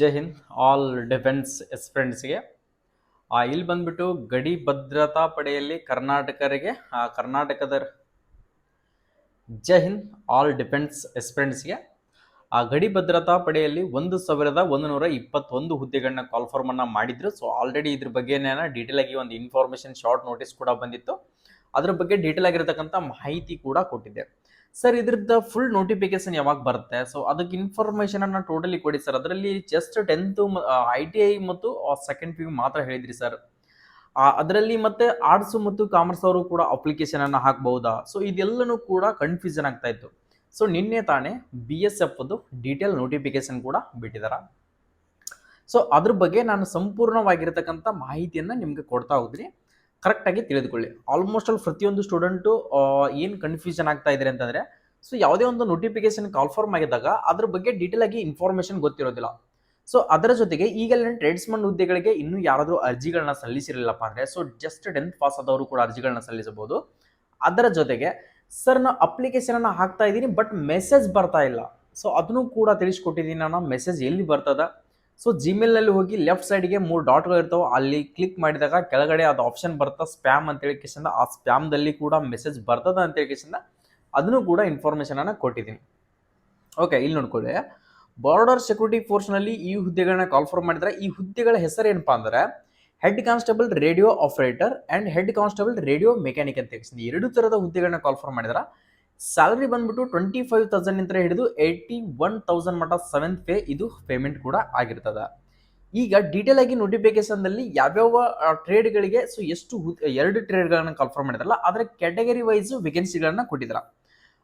ಜೈ Hind all defence ಎಸ್ಪಿರೆಂಟ್ಸ್ಗೆ ಇಲ್ಲಿ ಬಂದ್ಬಿಟ್ಟು ಗಡಿ ಭದ್ರತಾ ಪಡೆಯಲ್ಲಿ ಕರ್ನಾಟಕದ ಜೈ ಹಿಂದ್ ಆಲ್ ಡಿಫೆನ್ಸ್ ಎಸ್ಪಿರೆಂಟ್ಸ್ಗೆ ಗಡಿ ಭದ್ರತಾ ಪಡೆಯಲ್ಲಿ 1121 ಹುದ್ದೆಗಳನ್ನ ಕಾಲ್ಫಾರ್ಮ್ ಅನ್ನ ಮಾಡಿದ್ರು. ಸೊ ಆಲ್ರೆಡಿ ಇದ್ರ ಬಗ್ಗೆ ಡೀಟೇಲ್ ಆಗಿ ಒಂದು ಇನ್ಫಾರ್ಮೇಶನ್ ಶಾರ್ಟ್ ನೋಟಿಸ್ ಕೂಡ ಬಂದಿತ್ತು. ಅದ್ರ ಬಗ್ಗೆ ಡೀಟೇಲ್ ಆಗಿರತಕ್ಕಂಥ ಮಾಹಿತಿ ಕೂಡ ಕೊಟ್ಟಿದ್ದೆ. ಸರ್ ಇದ್ರದ್ದು ಫುಲ್ ನೋಟಿಫಿಕೇಶನ್ ಯಾವಾಗ ಬರುತ್ತೆ, ಸೊ ಅದಕ್ಕೆ ಇನ್ಫಾರ್ಮೇಶನ್ ಅನ್ನ ಟೋಟಲಿ ಕೊಡಿ ಸರ್. ಅದರಲ್ಲಿ ಜಸ್ಟ್ 10th ITI ಮತ್ತು ಸೆಕೆಂಡ್ PU ಮಾತ್ರ ಹೇಳಿದ್ರಿ ಸರ್. ಅದರಲ್ಲಿ ಮತ್ತೆ ಆರ್ಟ್ಸ್ ಮತ್ತು ಕಾಮರ್ಸ್ ಅವರು ಕೂಡ ಅಪ್ಲಿಕೇಶನ್ ಅನ್ನ ಹಾಕಬಹುದಾ? ಸೊ ಇದೆಲ್ಲನೂ ಕೂಡ ಕನ್ಫ್ಯೂಷನ್ ಆಗ್ತಾ ಇತ್ತು. ಸೊ ನಿನ್ನೆ ತಾನೇ BSF ಡೀಟೇಲ್ ನೋಟಿಫಿಕೇಶನ್ ಕೂಡ ಬಿಟ್ಟಿದಾರ. ಸೊ ಅದ್ರ ಬಗ್ಗೆ ನಾನು ಸಂಪೂರ್ಣವಾಗಿರತಕ್ಕಂಥ ಮಾಹಿತಿಯನ್ನ ನಿಮ್ಗೆ ಕೊಡ್ತಾ ಹೋಗ್ತೀನಿ, ಕರೆಕ್ಟಾಗಿ ತಿಳಿದುಕೊಳ್ಳಿ. ಆಲ್ಮೋಸ್ಟ್ ಆಲ್ ಪ್ರತಿಯೊಂದು ಸ್ಟೂಡೆಂಟು ಏನು ಕನ್ಫ್ಯೂಷನ್ ಆಗ್ತಾ ಇದ್ದಾರೆ ಅಂತಂದರೆ, ಸೊ ಯಾವುದೇ ಒಂದು ನೋಟಿಫಿಕೇಶನ್ ಕಾಲ್ಫಾರ್ಮ್ ಆಗಿದ್ದಾಗ ಅದ್ರ ಬಗ್ಗೆ ಡೀಟೇಲ್ ಆಗಿ ಇನ್ಫಾರ್ಮೇಷನ್ ಗೊತ್ತಿರೋದಿಲ್ಲ. ಸೊ ಅದರ ಜೊತೆಗೆ ಈಗಲಿನ ಟ್ರೇಡ್ಸ್ಮನ್ ಹುದ್ದೆಗಳಿಗೆ ಇನ್ನೂ ಯಾರಾದರೂ ಅರ್ಜಿಗಳನ್ನ ಸಲ್ಲಿಸಿರಲಿಲ್ಲಪ್ಪ ಅಂದರೆ, ಸೊ ಜಸ್ಟ್ 10th ಪಾಸ್ ಆದವರು ಕೂಡ ಅರ್ಜಿಗಳನ್ನ ಸಲ್ಲಿಸಬಹುದು. ಅದರ ಜೊತೆಗೆ ಸರ್ ನಾನು ಅಪ್ಲಿಕೇಶನ್ ಹಾಕ್ತಾ ಇದ್ದೀನಿ ಬಟ್ ಮೆಸೇಜ್ ಬರ್ತಾ ಇಲ್ಲ. ಸೊ ಅದನ್ನು ಕೂಡ ತಿಳಿಸ್ಕೊಟ್ಟಿದ್ದೀನಿ ನಾನು, ಮೆಸೇಜ್ ಎಲ್ಲಿ ಬರ್ತದ. ಸೊ ಜಿಮೇಲ್ನಲ್ಲಿ ಹೋಗಿ ಲೆಫ್ಟ್ ಸೈಡ್ಗೆ 3 ಡಾಟ್ಗಳು ಇರ್ತಾವೆ, ಅಲ್ಲಿ ಕ್ಲಿಕ್ ಮಾಡಿದಾಗ ಕೆಳಗಡೆ ಅದು ಆಪ್ಷನ್ ಬರ್ತದೆ ಸ್ಪ್ಯಾಮ್ ಅಂತ ಹೇಳಿಕೆಸಿಂದ, ಆ ಸ್ಪ್ಯಾಮ್ದಲ್ಲಿ ಕೂಡ ಮೆಸೇಜ್ ಬರ್ತದ ಅಂತ ಹೇಳಿಕೆಸಿಂದ ಅದನ್ನು ಕೂಡ ಇನ್ಫಾರ್ಮೇಷನ್ ಅನ್ನ ಕೊಟ್ಟಿದ್ದೀನಿ. ಓಕೆ, ಇಲ್ಲಿ ನೋಡ್ಕೊಳ್ಳಿ. ಬಾರ್ಡರ್ ಸೆಕ್ಯೂರಿಟಿ ಫೋರ್ಸ್ನಲ್ಲಿ ಈ ಹುದ್ದೆಗಳನ್ನ ಕಾಲ್ಫಾರ್ಮ್ ಮಾಡಿದ್ರೆ, ಈ ಹುದ್ದೆಗಳ ಹೆಸರು ಏನಪ್ಪಾ ಅಂದ್ರೆ head constable radio operator and head constable radio mechanic ಅಂತ ಹೇಳಿ 2 ತರದ ಹುದ್ದೆಗಳನ್ನ ಕಾಲ್ಫಾರ್ಮ್ ಮಾಡಿದ್ರೆ, ಸ್ಯಾಲರಿ ಬಂದ್ಬಿಟ್ಟು 25,000 ನಿಂದ ಹಿಡಿದು 81,000 ಮಟ್ಟ 7th ಪೇ ಇದು ಪೇಮೆಂಟ್ ಕೂಡ ಆಗಿರ್ತದ. ಈಗ ಡೀಟೇಲ್ ಆಗಿ ನೋಟಿಫಿಕೇಶನ್ ನಲ್ಲಿ ಯಾವ್ಯಾವ ಟ್ರೇಡ್ಗಳಿಗೆ ಸೊ ಎಷ್ಟು 2 ಟ್ರೇಡ್ಗಳನ್ನ ಕಾಲ್ಫಾರ್ಮ್ ಮಾಡಿದ್ರಲ್ಲ ಅದರ ಕ್ಯಾಟಗರಿ ವೈಸ್ ವೇಕೆನ್ಸಿಗಳನ್ನ ಕೊಟ್ಟಿದ್ರ.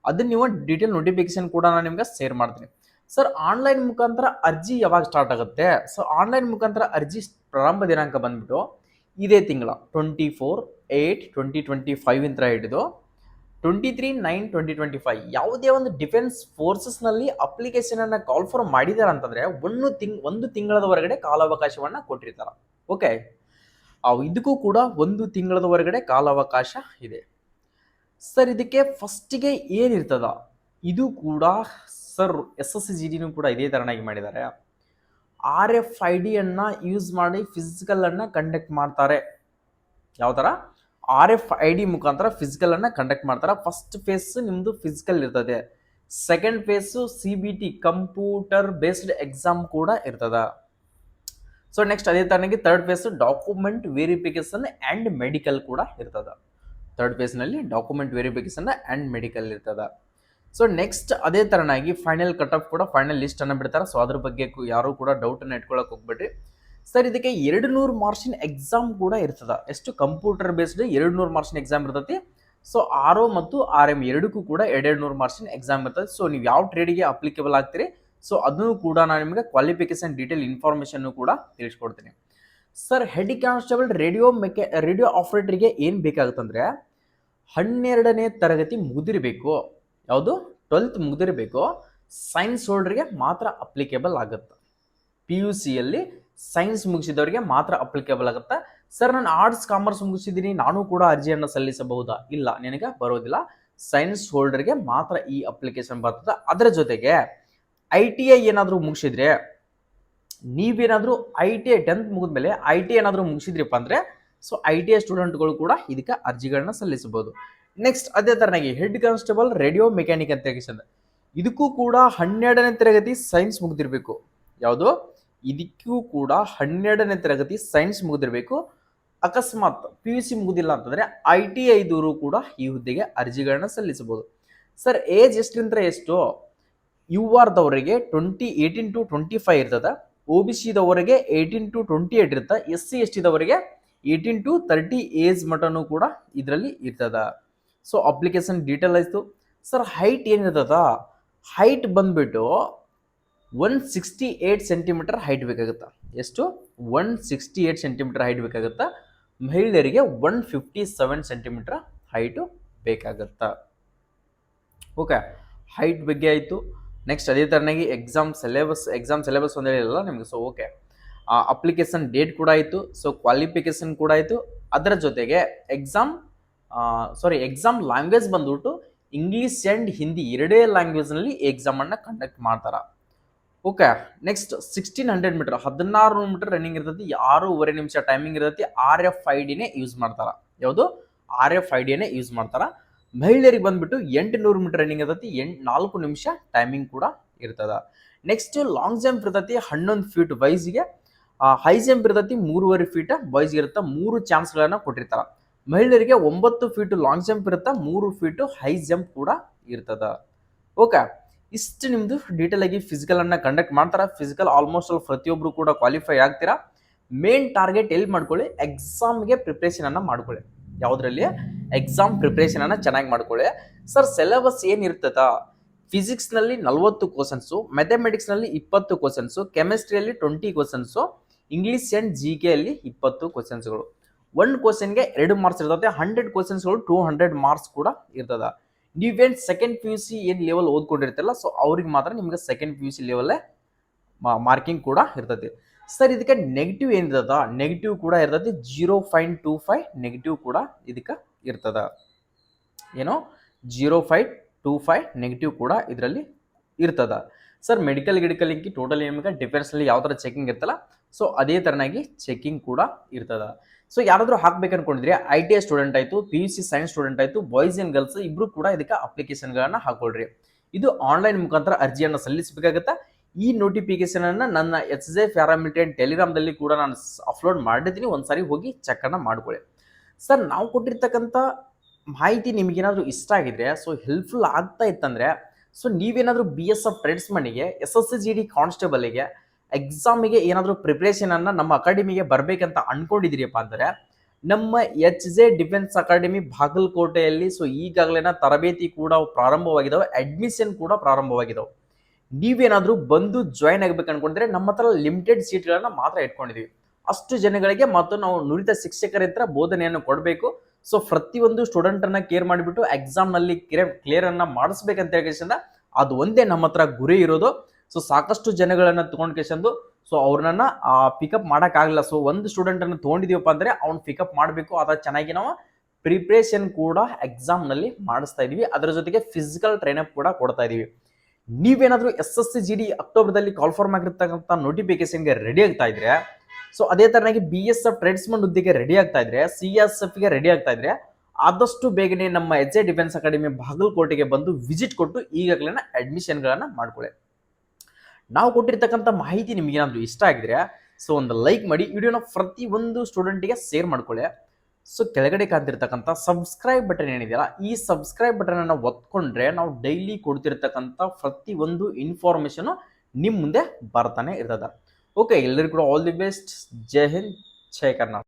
ಅದನ್ನ ನೀವು ಡೀಟೇಲ್ ನೋಟಿಫಿಕೇಶನ್ ಕೂಡ ನಾನು ನಿಮ್ಗೆ ಶೇರ್ ಮಾಡ್ತೀನಿ. ಸರ್ ಆನ್ಲೈನ್ ಮುಖಾಂತರ ಅರ್ಜಿ ಯಾವಾಗ ಸ್ಟಾರ್ಟ್ ಆಗುತ್ತೆ? ಸೊ ಆನ್ಲೈನ್ ಮುಖಾಂತರ ಅರ್ಜಿ ಪ್ರಾರಂಭ ದಿನಾಂಕ ಬಂದ್ಬಿಟ್ಟು ಇದೇ ತಿಂಗಳ 24/8/2025 ಇಂದ ಹಿಡಿದು 23/9/2025 ಯಾವುದೇ ಒಂದು ಡಿಫೆನ್ಸ್ ಫೋರ್ಸಸ್ ನಲ್ಲಿ ಅಪ್ಲಿಕೇಶನ್ ಅನ್ನ ಕಾಲ್ಫಾರ್ಮ್ ಮಾಡಿದಾರ ಅಂತಂದ್ರೆ ಒಂದು ತಿಂಗಳದ ಹೊರಗಡೆ ಕಾಲಾವಕಾಶವನ್ನ ಕೊಟ್ಟಿರ್ತಾರ. ಓಕೆ, ಇದಕ್ಕೂ ಕೂಡ 1 ತಿಂಗಳದ ಹೊರಗಡೆ ಕಾಲಾವಕಾಶ ಇದೆ. ಸರ್ ಇದಕ್ಕೆ ಫಸ್ಟಿಗೆ ಏನಿರ್ತದ, ಇದು ಕೂಡ ಸರ್ SSCGD ಕೂಡ ಇದೇ ತರನಾಗಿ ಮಾಡಿದ್ದಾರೆ. RFID ಅನ್ನ ಯೂಸ್ ಮಾಡಿ ಫಿಸಿಕಲ್ ಅನ್ನ ಕಂಡಕ್ಟ್ ಮಾಡ್ತಾರೆ. ಯಾವ ತರ? RFID ಮುಖಾಂತರ ಫಿಸಿಕಲ್ ಅನ್ನ ಕಂಡಕ್ಟ್ ಮಾಡ್ತಾರೆ. ಫಸ್ಟ್ ಫೇಸ್ ನಿಮ್ದು ಫಿಸಿಕಲ್ ಇರ್ತದೆ, second phase CBT computer based exam ಕೂಡ ಇರ್ತದ. ಸೊ ನೆಕ್ಸ್ಟ್ ಅದೇ ತರನಾಗಿ third face document verification and medical ಕೂಡ ಇರ್ತದ. ಥರ್ಡ್ ಫೇಸ್ ನಲ್ಲಿ ಡಾಕ್ಯುಮೆಂಟ್ ವೆರಿಫಿಕೇಶನ್ ಅಂಡ್ ಮೆಡಿಕಲ್ ಇರ್ತದ. ಸೊ ನೆಕ್ಸ್ಟ್ ಅದೇ ತರನಾಗಿ ಫೈನಲ್ ಕಟ್ ಆಫ್ ಕೂಡ ಫೈನಲ್ ಲಿಸ್ಟ್ ಅನ್ನ ಬಿಡ್ತಾರೆ. ಸೊ ಅದ್ರ ಬಗ್ಗೆ ಯಾರು ಕೂಡ ಡೌಟ್ ಅನ್ನ ಇಟ್ಕೊಳಕ್ ಹೋಗ್ಬೇಡ್ರಿ. ಸರ್ ಇದಕ್ಕೆ 200 ಮಾರ್ಕ್ಸಿನ ಎಕ್ಸಾಮ್ ಕೂಡ ಇರ್ತದ. ಎಷ್ಟು? ಕಂಪ್ಯೂಟರ್ ಬೇಸ್ಡ್ 200 ಮಾರ್ಕ್ಸಿನ ಎಕ್ಸಾಮ್ ಇರ್ತೈತಿ. ಸೊ RO ಮತ್ತು RM ಎರಡಕ್ಕೂ ಕೂಡ 200 ಮಾರ್ಕ್ಸಿನ ಎಕ್ಸಾಮ್ ಇರ್ತದೆ. ಸೊ ನೀವು ಯಾವ ಟ್ರೇಡ್ಗೆ ಅಪ್ಲಿಕೇಬಲ್ ಆಗ್ತೀರಿ, ಸೊ ಅದನ್ನು ಕೂಡ ನಾನು ನಿಮಗೆ ಕ್ವಾಲಿಫಿಕೇಶನ್ ಡೀಟೇಲ್ ಇನ್ಫಾರ್ಮೇಶನ್ ಕೂಡ ತಿಳಿಸ್ಕೊಡ್ತೀನಿ. ಸರ್ ಹೆಡ್ ಕಾನ್ಸ್ಟೇಬಲ್ ರೇಡಿಯೋ ಆಪರೇಟರ್ಗೆ ಏನು ಬೇಕಾಗುತ್ತಂದ್ರೆ 12ನೇ ತರಗತಿ ಮುಗಿದಿರಬೇಕು. ಯಾವುದು? 12th ಮುಗಿದಿರಬೇಕು. ಸೈನ್ಸ್ ಹೋಲ್ಡರ್ಗೆ ಮಾತ್ರ ಅಪ್ಲಿಕೇಬಲ್ ಆಗುತ್ತೆ. PUCಯಲ್ಲಿ ಸೈನ್ಸ್ ಮುಗಿಸಿದವರಿಗೆ ಮಾತ್ರ ಅಪ್ಲಿಕೇಬಲ್ ಆಗುತ್ತೆ. ಸರ್ ನಾನು ಆರ್ಟ್ಸ್ ಕಾಮರ್ಸ್ ಮುಗಿಸಿದ್ದೀನಿ, ನಾನು ಕೂಡ ಅರ್ಜಿಯನ್ನು ಸಲ್ಲಿಸಬಹುದಾ? ಇಲ್ಲ, ನಿನಗೆ ಬರೋದಿಲ್ಲ. ಸೈನ್ಸ್ ಹೋಲ್ಡರ್ಗೆ ಮಾತ್ರ ಈ ಅಪ್ಲಿಕೇಶನ್ ಬರ್ತದೆ. ಅದರ ಜೊತೆಗೆ ITI ಏನಾದರೂ ಮುಗಿಸಿದ್ರೆ, ನೀವೇನಾದರೂ ITI 10th ಮುಗಿದ್ಮೇಲೆ ITI ಏನಾದರೂ ಮುಗಿಸಿದ್ರಿಪ್ಪ ಅಂದ್ರೆ, ಸೊ ITI ಸ್ಟೂಡೆಂಟ್ಗಳು ಕೂಡ ಇದಕ್ಕೆ ಅರ್ಜಿಗಳನ್ನ ಸಲ್ಲಿಸಬಹುದು. ನೆಕ್ಸ್ಟ್ ಅದೇ ತರನಾಗಿ ಹೆಡ್ ಕಾನ್ಸ್ಟೇಬಲ್ ರೇಡಿಯೋ ಮೆಕ್ಯಾನಿಕ್ ಅಂತ ಹೇಳಿ ಇದಕ್ಕೂ ಕೂಡ 12ನೇ ತರಗತಿ ಸೈನ್ಸ್ ಮುಗಿದಿರಬೇಕು. ಯಾವುದು? ಇದಕ್ಕೂ ಕೂಡ 12ನೇ ತರಗತಿ ಸೈನ್ಸ್ ಮುಗಿದಿರಬೇಕು. ಅಕಸ್ಮಾತ್ PUC ಮುಗುದಿಲ್ಲ ಅಂತಂದ್ರೆ ITI ದವರು ಕೂಡ ಈ ಹುದ್ದೆಗೆ ಅರ್ಜಿಗಳನ್ನ ಸಲ್ಲಿಸಬಹುದು. ಸರ್ ಏಜ್ ಎಷ್ಟರಿಂದ ಎಷ್ಟು? UR ದವರಿಗೆ 18 to 25 ಇರ್ತದ. OBC ದವರಿಗೆ 18 to 28 ಇರ್ತದೆ. SC ST ದವರಿಗೆ 18 to 30 age mutton ಕೂಡ ಇದರಲ್ಲಿ ಇರ್ತದ. ಸೊ ಅಪ್ಲಿಕೇಶನ್ ಡೀಟೇಲ್ ಆಯ್ತು. ಸರ್ ಹೈಟ್ ಏನಿರ್ತದ? ಹೈಟ್ ಬಂದ್ಬಿಟ್ಟು 168 ಸೆಂಟಿಮೀಟರ್ ಹೈಟ್ ಬೇಕಾಗುತ್ತಾ. ಎಷ್ಟು? 168 ಸೆಂಟಿಮೀಟರ್ ಹೈಟ್ ಬೇಕಾಗುತ್ತಾ. ಮಹಿಳೆಯರಿಗೆ 157 ಸೆಂಟಿಮೀಟರ್ ಹೈಟು ಬೇಕಾಗುತ್ತಾ. ಓಕೆ, ಹೈಟ್ ಬಗ್ಗೆ ಆಯಿತು. ನೆಕ್ಸ್ಟ್ ಅದೇ ಥರನಾಗಿ ಎಕ್ಸಾಮ್ ಸಿಲೆಬಸ್ ಒಂದು ಹೇಳಿಲ್ಲ ನಿಮಗೆ. ಸೊ ಓಕೆ, ಅಪ್ಲಿಕೇಶನ್ ಡೇಟ್ ಕೂಡ ಆಯಿತು. ಸೊ ಕ್ವಾಲಿಫಿಕೇಶನ್ ಕೂಡ ಆಯಿತು. ಅದರ ಜೊತೆಗೆ ಎಕ್ಸಾಮ್ ಲ್ಯಾಂಗ್ವೇಜ್ ಬಂದ್ಬಿಟ್ಟು ಇಂಗ್ಲೀಷ್ ಆ್ಯಂಡ್ ಹಿಂದಿ ಎರಡೇ ಲ್ಯಾಂಗ್ವೇಜ್ನಲ್ಲಿ ಎಕ್ಸಾಮನ್ನು ಕಂಡಕ್ಟ್ ಮಾಡ್ತಾರೆ. Okay. Next 1600 metre 1600 metre running ಇರ್ತೈತಿ, 6.5 ನಿಮಿಷ ಟೈಮಿಂಗ್ ಇರ್ತೈತಿ. RFIDನೇ ಯೂಸ್ ಮಾಡ್ತಾರ. ಯಾವುದು RFIDನೇ ಯೂಸ್ ಮಾಡ್ತಾರ. ಮಹಿಳೆಯರಿಗೆ ಬಂದ್ಬಿಟ್ಟು 800 ಮೀಟರ್ ರನ್ನಿಂಗ್ ಇರ್ತೈತಿ, 4 ನಿಮಿಷ ಟೈಮಿಂಗ್ ಕೂಡ ಇರ್ತದ. ನೆಕ್ಸ್ಟ್ ಲಾಂಗ್ ಜಂಪ್ ಇರ್ತೈತಿ 11 ಫೀಟ್ ಬಾಯ್ಸ್ಗೆ, ಹೈ ಜಂಪ್ ಇರ್ತೈತಿ 3.5 ಫೀಟ್ ಬಾಯ್ಸ್ಗೆ ಇರುತ್ತೆ. 3 ಚಾನ್ಸ್ಗಳನ್ನ ಕೊಟ್ಟಿರ್ತಾರ. ಮಹಿಳೆಯರಿಗೆ 9 ಫೀಟ್ ಲಾಂಗ್ ಜಂಪ್ ಇರುತ್ತೆ, 3 ಫೀಟ್ ಹೈ ಜಂಪ್ ಕೂಡ ಇರ್ತದ. ಓಕೆ, ಇಷ್ಟು ನಿಮ್ದು ಡೀಟೇಲ್ ಆಗಿ ಫಿಸಿಕಲ್ ಅನ್ನ ಕಂಡಕ್ಟ್ ಮಾಡ್ತಾರ. ಫಿಸಿಕಲ್ ಆಲ್ಮೋಸ್ಟ್ ಆಲ್ ಪ್ರತಿಯೊಬ್ರು ಕೂಡ ಕ್ವಾಲಿಫೈ ಆಗ್ತೀರಾ. ಮೇನ್ ಟಾರ್ಗೆಟ್ ಎಲ್ಲಿ ಮಾಡ್ಕೊಳ್ಳಿ, ಎಕ್ಸಾಮ್ಗೆ ಪ್ರಿಪ್ರೇಷನ್ ಅನ್ನ ಮಾಡ್ಕೊಳ್ಳಿ. ಯಾವುದ್ರಲ್ಲಿ ಎಕ್ಸಾಮ್ ಪ್ರಿಪ್ರೇಷನ್ ಅನ್ನ ಚೆನ್ನಾಗಿ ಮಾಡ್ಕೊಳ್ಳಿ. ಸರ್ ಸಿಲೆಬಸ್ ಏನಿರ್ತದ, ಫಿಸಿಕ್ಸ್ ನಲ್ಲಿ 40 ಕ್ವಶನ್ಸು, ಮ್ಯಾಥಮೆಟಿಕ್ಸ್ ನಲ್ಲಿ 20 ಕ್ವಶನ್ಸು, ಕೆಮಿಸ್ಟ್ರಿಯಲ್ಲಿ 20 ಕ್ವಶನ್ಸು, ಇಂಗ್ಲಿಷ್ ಅಂಡ್ GK ಅಲ್ಲಿ 20 ಕ್ವಶನ್ಸ್ಗಳು. ಒಂದು ಕ್ವಶನ್ಗೆ 2 ಮಾರ್ಕ್ಸ್ ಇರ್ತದೆ. 100 ಕ್ವಶನ್ಸ್ಗಳು 200 ಮಾರ್ಕ್ಸ್ ಕೂಡ ಇರ್ತದ. ನೀವೇನ್ ಸೆಕೆಂಡ್ PUC ಏನ್ ಲೆವೆಲ್ ಓದ್ಕೊಂಡಿರ್ತಿರಲ್ಲ, ಸೊ ಅವ್ರಿಗೆ ಮಾತ್ರ ನಿಮ್ಗೆ ಸೆಕೆಂಡ್ PUC ಲೆವೆಲ್ ಮಾರ್ಕಿಂಗ್ ಕೂಡ ಇರ್ತದೆ. ಸರ್ ಇದಕ್ಕೆ ನೆಗೆಟಿವ್ ಏನಿರ್ತದ, ನೆಗೆಟಿವ್ ಕೂಡ ಇರ್ತದೆ. 0.25 ನೆಗೆಟಿವ್ ಕೂಡ ಇದಕ್ಕೆ ಇರ್ತದ. ಏನೋ 0.25 ನೆಗೆಟಿವ್ ಕೂಡ ಇದರಲ್ಲಿ ಇರ್ತದ. ಸರ್ ಮೆಡಿಕಲ್ ಗಿಡಿಕಲಿಂಗ್ ಟೋಟಲ್ ನಿಮಗೆ ಡಿಫೆನ್ಸ್ ಅಲ್ಲಿ ಯಾವ ತರ ಚೆಕಿಂಗ್ ಇರ್ತಲ್ಲ, ಸೊ ಅದೇ ತರನಾಗಿ ಚೆಕಿಂಗ್ ಕೂಡ ಇರ್ತದ. ಸೊ ಯಾರಾದ್ರೂ ಹಾಕ್ಬೇಕು ಅನ್ಕೊಂಡಿದ್ರೆ ITI ಸ್ಟೂಡೆಂಟ್ ಆಯ್ತು, PUC ಸೈನ್ಸ್ ಸ್ಟೂಡೆಂಟ್ ಆಯ್ತು, ಬಾಯ್ಸ್ ಅಂಡ್ ಗರ್ಲ್ಸ್ ಇಬ್ರು ಕೂಡ ಇದಕ್ಕೆ ಅಪ್ಲಿಕೇಶನ್ ಗಳನ್ನ ಹಾಕೊಳ್ರಿ. ಇದು ಆನ್ಲೈನ್ ಮುಖಾಂತರ ಅರ್ಜಿಯನ್ನು ಸಲ್ಲಿಸಬೇಕಾಗತ್ತೆ. ಈ ನೋಟಿಫಿಕೇಶನ್ ಅನ್ನ ನನ್ನ HJ ಪ್ಯಾರಾಮಿಲಿಟರಿ ಟೆಲಿಗ್ರಾಮ್ದಲ್ಲಿ ಕೂಡ ನಾನು ಅಪ್ಲೋಡ್ ಮಾಡಿದ್ದೀನಿ. ಒಂದ್ಸಾರಿ ಹೋಗಿ ಚೆಕ್ ಅನ್ನ ಮಾಡ್ಕೊಳ್ಳಿ. ಸರ್ ನಾವು ಕೊಟ್ಟಿರ್ತಕ್ಕಂಥ ಮಾಹಿತಿ ನಿಮ್ಗೇನಾದ್ರೂ ಇಷ್ಟ ಆಗಿದ್ರೆ, ಸೊ ಹೆಲ್ಪ್ಫುಲ್ ಆಗ್ತಾ ಇತ್ತಂದ್ರೆ, ಸೊ ನೀವೇನಾದ್ರೂ BSF ಟ್ರೇಡ್ಸ್ಮನ್ಗೆ, SSC GD ಕಾನ್ಸ್ಟೇಬಲ್ಗೆ ಎಕ್ಸಾಮಿಗೆ ಏನಾದರೂ ಪ್ರಿಪ್ರೇಷನ್ ಅನ್ನ ನಮ್ಮ ಅಕಾಡೆಮಿಗೆ ಬರ್ಬೇಕಂತ ಅನ್ಕೊಂಡಿದ್ದೀರಿಯಪ್ಪ ಅಂದರೆ, ನಮ್ಮ HJ ಡಿಫೆನ್ಸ್ ಅಕಾಡೆಮಿ ಬಾಗಲಕೋಟೆಯಲ್ಲಿ ಸೊ ಈಗಾಗಲೇ ತರಬೇತಿ ಕೂಡ ಪ್ರಾರಂಭವಾಗಿದ್ದಾವೆ, ಅಡ್ಮಿಷನ್ ಕೂಡ ಪ್ರಾರಂಭವಾಗಿದ್ದಾವೆ. ನೀವೇನಾದ್ರೂ ಬಂದು ಜಾಯ್ನ್ ಆಗ್ಬೇಕು ಅನ್ಕೊಂಡಿದ್ರೆ ನಮ್ಮ ಹತ್ರ ಲಿಮಿಟೆಡ್ ಸೀಟ್ಗಳನ್ನ ಮಾತ್ರ ಇಟ್ಕೊಂಡಿದೀವಿ. ಅಷ್ಟು ಜನಗಳಿಗೆ ಮತ್ತು ನಾವು ನುರಿತ ಶಿಕ್ಷಕರ ಬೋಧನೆಯನ್ನು ಕೊಡಬೇಕು. ಸೊ ಪ್ರತಿಯೊಂದು ಸ್ಟೂಡೆಂಟ್ ಅನ್ನ ಕೇರ್ ಮಾಡಿಬಿಟ್ಟು ಎಕ್ಸಾಮ್ ನಲ್ಲಿ ಕ್ಲಿಯರ್ ಅನ್ನ ಮಾಡಿಸ್ಬೇಕಂತ ಹೇಳಿ ಅದು ಒಂದೇ ನಮ್ಮ ಹತ್ರ ಗುರಿ ಇರೋದು. ಸೊ ಸಾಕಷ್ಟು ಜನಗಳನ್ನ ತಗೊಂಡ್ಕೊಂಡು ಸೊ ಅವ್ರನ್ನ ಪಿಕಪ್ ಆಗಲಿಲ್ಲ. ಸೊ ಒಂದು ಸ್ಟೂಡೆಂಟ್ ಅನ್ನು ತಗೊಂಡಿದೀವಪ್ಪ ಅಂದ್ರೆ ಅವ್ನು ಪಿಕಪ್ ಮಾಡಬೇಕು. ಅದ ಚೆನ್ನಾಗಿ ನಾವು ಪ್ರಿಪ್ರೇಷನ್ ಕೂಡ ಎಕ್ಸಾಮ್ ನಲ್ಲಿ ಮಾಡಿಸ್ತಾ ಇದೀವಿ. ಅದರ ಜೊತೆಗೆ ಫಿಸಿಕಲ್ ಟ್ರೈನಪ್ ಕೂಡ ಕೊಡ್ತಾ ಇದೀವಿ. ನೀವೇನಾದ್ರೂ SSC GD ಅಕ್ಟೋಬರ್ದಲ್ಲಿ ಕಾಲ್ಫಾರ್ಮ್ ಆಗಿರ್ತಕ್ಕಂಥ ನೋಟಿಫಿಕೇಶನ್ಗೆ ರೆಡಿ ಆಗ್ತಾ ಇದ್ರೆ, ಸೊ ಅದೇ ತರನಾಗಿ BSF ಟ್ರೇಡ್ಸ್ಮನ್ ಹುದ್ದೆಗೆ ರೆಡಿ ಆಗ್ತಾ ಇದ್ರೆ, CSF ಗೆ ರೆಡಿ ಆಗ್ತಾ ಇದ್ರೆ, ಆದಷ್ಟು ಬೇಗನೆ ನಮ್ಮ HJ ಡಿಫೆನ್ಸ್ ಅಕಾಡೆಮಿ ಬಾಗಲಕೋಟೆಗೆ ಬಂದು ವಿಸಿಟ್ ಕೊಟ್ಟು ಈಗಾಗಲೇ ಅಡ್ಮಿಷನ್ ಗಳನ್ನ ಮಾಡ್ಕೊಳ್ಳಿ. ನಾವು ಕೊಟ್ಟಿರ್ತಕ್ಕಂಥ ಮಾಹಿತಿ ನಿಮ್ಗೆ ಏನಾದ್ರು ಇಷ್ಟ ಆಗಿದ್ರೆ ಸೊ ಒಂದು ಲೈಕ್ ಮಾಡಿ, ವಿಡಿಯೋನ ಪ್ರತಿಯೊಂದು ಸ್ಟೂಡೆಂಟ್ಗೆ ಶೇರ್ ಮಾಡ್ಕೊಳ್ಳಿ. ಸೊ ಕೆಳಗಡೆ ಕಾಣ್ತಿರ್ತಕ್ಕಂಥ ಸಬ್ಸ್ಕ್ರೈಬ್ ಬಟನ್ ಏನಿದೆಯಲ್ಲ, ಈ ಸಬ್ಸ್ಕ್ರೈಬ್ ಬಟನ್ ಅನ್ನು ಒತ್ಕೊಂಡ್ರೆ ನಾವು ಡೈಲಿ ಕೊಡ್ತಿರ್ತಕ್ಕಂಥ ಪ್ರತಿಯೊಂದು ಇನ್ಫಾರ್ಮೇಶನ್ ನಿಮ್ ಮುಂದೆ ಬರ್ತಾನೆ ಇರ್ತದ. ಓಕೆ, ಎಲ್ಲರಿಗೂ ಕೂಡ all the best. Jai Hind, Jai Karnataka.